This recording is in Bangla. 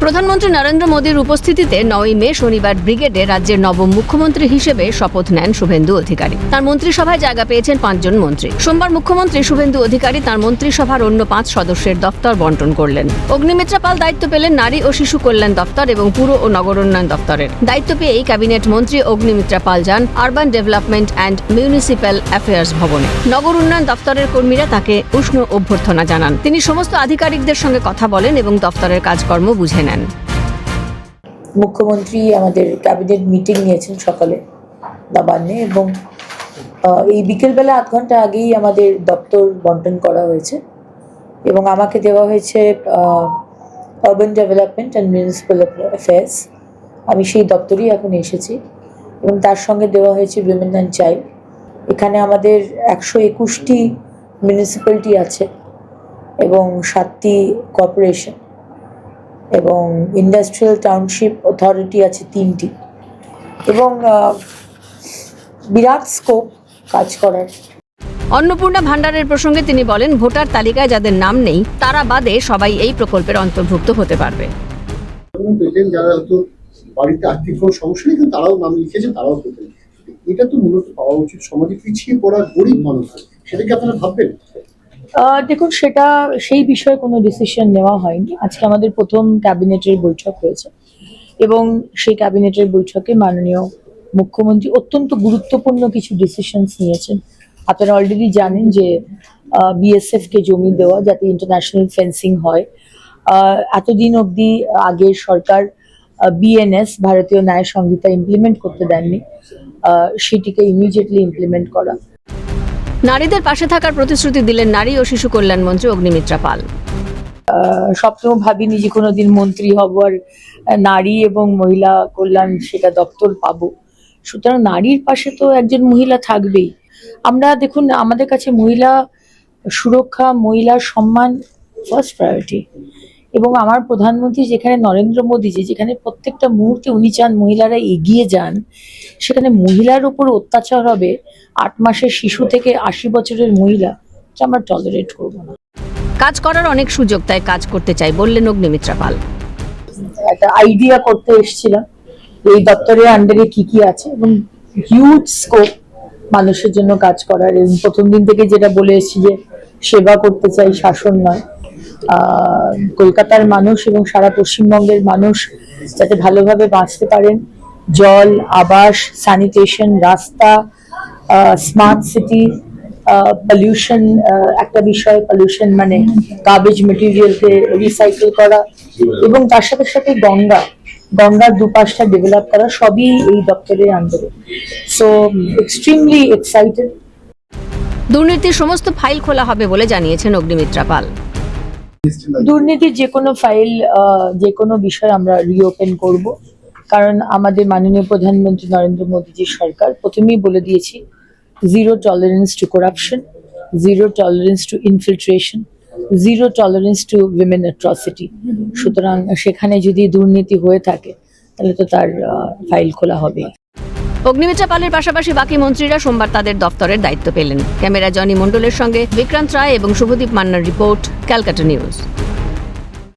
প্রধানমন্ত্রী নরেন্দ্র মোদীর উপস্থিতিতে 9ই মে শনিবার ব্রিগেডে রাজ্যের নবম মুখ্যমন্ত্রী হিসেবে শপথ নেন শুভেন্দু অধিকারী। তার মন্ত্রিসভায় জায়গা পেয়েছেন 5 জন মন্ত্রী। সোমবার মুখ্যমন্ত্রী শুভেন্দু অধিকারী তার মন্ত্রিসভার অন্য 5 সদস্যের দপ্তর বন্টন করলেন। অগ্নিমিত্রা পাল দায়িত্ব পেলেন নারী ও শিশু কল্যাণ দপ্তর এবং পুর ও নগর উন্নয়ন দপ্তরের। দায়িত্ব পেয়েই ক্যাবিনেট মন্ত্রী অগ্নিমিত্রা পাল যান urban development and municipal affairs ভবনে। নগর উন্নয়ন দপ্তরের কর্মীরা তাকে উষ্ণ অভ্যর্থনা জানান। তিনি সমস্ত আধিকারিকদের সঙ্গে কথা বলেন এবং দপ্তরের কাজকর্ম বুঝে নেন। মুখ্যমন্ত্রী আমাদের ক্যাবিনেট মিটিং নিয়েছেন সকালে নবান্নে এবং এই বিকেলবেলা 8 ঘন্টা আগেই আমাদের দপ্তর বন্টন করা হয়েছে এবং আমাকে দেওয়া হয়েছে urban development and municipal affairs. আমি সেই দপ্তরেই এখন এসেছি এবং তার সঙ্গে দেওয়া হয়েছে উইমেন অ্যান্ড চাইল্ড। এখানে আমাদের 121টি মিউনিসিপ্যালিটি আছে এবং 7টি কর্পোরেশন এবং ইন্ডাস্ট্রিয়াল টাউনশিপ অথরিটি আছে 3টি এবং বিরাট স্কোপ কাজ করার। অন্নপূর্ণা ভান্ডারের প্রসঙ্গে তিনি বলেন, ভোটার তালিকায় যাদের নাম নেই তারা বাদে সবাই এই প্রকল্পের অন্তর্ভুক্ত হতে পারবে। যারা হয়তো বাড়িতে আর্থিক কোনো সমস্যা নেই কিন্তু তারাও নাম লিখেছেন, তারাও পেতেন। এটা তো মূলত পাওয়া উচিত সমাজে পিছিয়ে পড়া গরিব মানুষ, সেটাকে আপনারা ভাববেন? দেখুন, সেই বিষয়ে কোনো ডিসিশন নেওয়া হয়নি। আজকে আমাদের প্রথম ক্যাবিনেটের বৈঠক হয়েছে এবং সেই ক্যাবিনেটের বৈঠকে মাননীয় মুখ্যমন্ত্রী অত্যন্ত গুরুত্বপূর্ণ কিছু ডিসিশনস নিয়েছেন। আপনারা অলরেডি জানেন যে বিএসএফ কে জমি দেওয়া যাতে ইন্টারন্যাশনাল ফেন্সিং হয়। এতদিন অবধি আগের সরকার বিএনএস ভারতীয় ন্যায় সংহিতা ইমপ্লিমেন্ট করতে দেননি, সেটিকে ইমিডিয়েটলি ইমপ্লিমেন্ট করা। নারীদের পাশে থাকার প্রতিশ্রুতি দিলেন নারী ও শিশু কল্যাণ মন্ত্রী অগ্নিমিত্রা পাল। স্বপ্নেও ভাবিনি যে কোনোদিন মন্ত্রী হব আর নারী এবং মহিলা কল্যাণ সেটা দপ্তর পাবো। সুতরাং নারীর পাশে তো একজন মহিলা থাকবেই। আমরা দেখুন, আমাদের কাছে মহিলা সুরক্ষা, মহিলার সম্মান ফার্স্ট প্রায়োরিটি এবং আমার প্রধানমন্ত্রী যেখানে নরেন্দ্র মোদীজি, যেখানে প্রত্যেকটা মুহূর্তে উনি চান মহিলারা এগিয়ে যান, সেখানে মহিলার উপর অত্যাচার হবে 8 মাসের শিশু থেকে 80 বছরের মহিলা, আমরা টলারেট করবো না। কাজ করার অনেক সুযোগ, তাই কাজ করতে চাই বললেন অগ্নিমিত্রা পাল। একটা আইডিয়া করতে এসেছিলাম এই দপ্তরের আন্ডারে কি কি আছে এবং হিউজ স্কোপ মানুষের জন্য কাজ করার। এবং প্রথম দিন থেকে যেটা বলে এসেছি যে সেবা করতে চাই, শাসন নয়। কলকাতার মানুষ এবং সারা পশ্চিমবঙ্গের মানুষ যাতে ভালোভাবে বাঁচতে পারেন, জল, আবাস, স্যানিটেশন, রাস্তা, স্মার্ট সিটি, পলিউশন একটা বিষয়, পলিউশন মানে গার্বেজ মেটেরিয়ালকে রিসাইকেল করা এবং তার সাথে সাথে গঙ্গার দুপাশটা ডেভেলপ করা, সবই এই দপ্তরের আন্ডারে। So extremely excited. দুর্নীতির সমস্ত ফাইল খোলা হবে বলে জানিয়েছেন অগ্নিমিত্রা পাল। দুর্নীতির যে কোনো ফাইল, যে কোনো বিষয় আমরা রিওপেন করব, কারণ আমাদের মাননীয় প্রধানমন্ত্রী নরেন্দ্র মোদীজির সরকার প্রথমেই বলে দিয়েছি zero tolerance two corruption, zero tolerance two infiltration, zero tolerance two women atrocity. সুতরাং সেখানে যদি দুর্নীতি হয়ে থাকে তাহলে তো তার ফাইল খোলা হবে। অগ্নিমিত্রা পালের পাশাপাশি বাকি মন্ত্রীরা সোমবার তাদের দপ্তরের দায়িত্ব পেলেন। ক্যামেরা জনি মণ্ডলের সঙ্গে বিক্রান্ত রায় এবং শুভদীপ মান্নার রিপোর্ট, ক্যালকাটা নিউজ।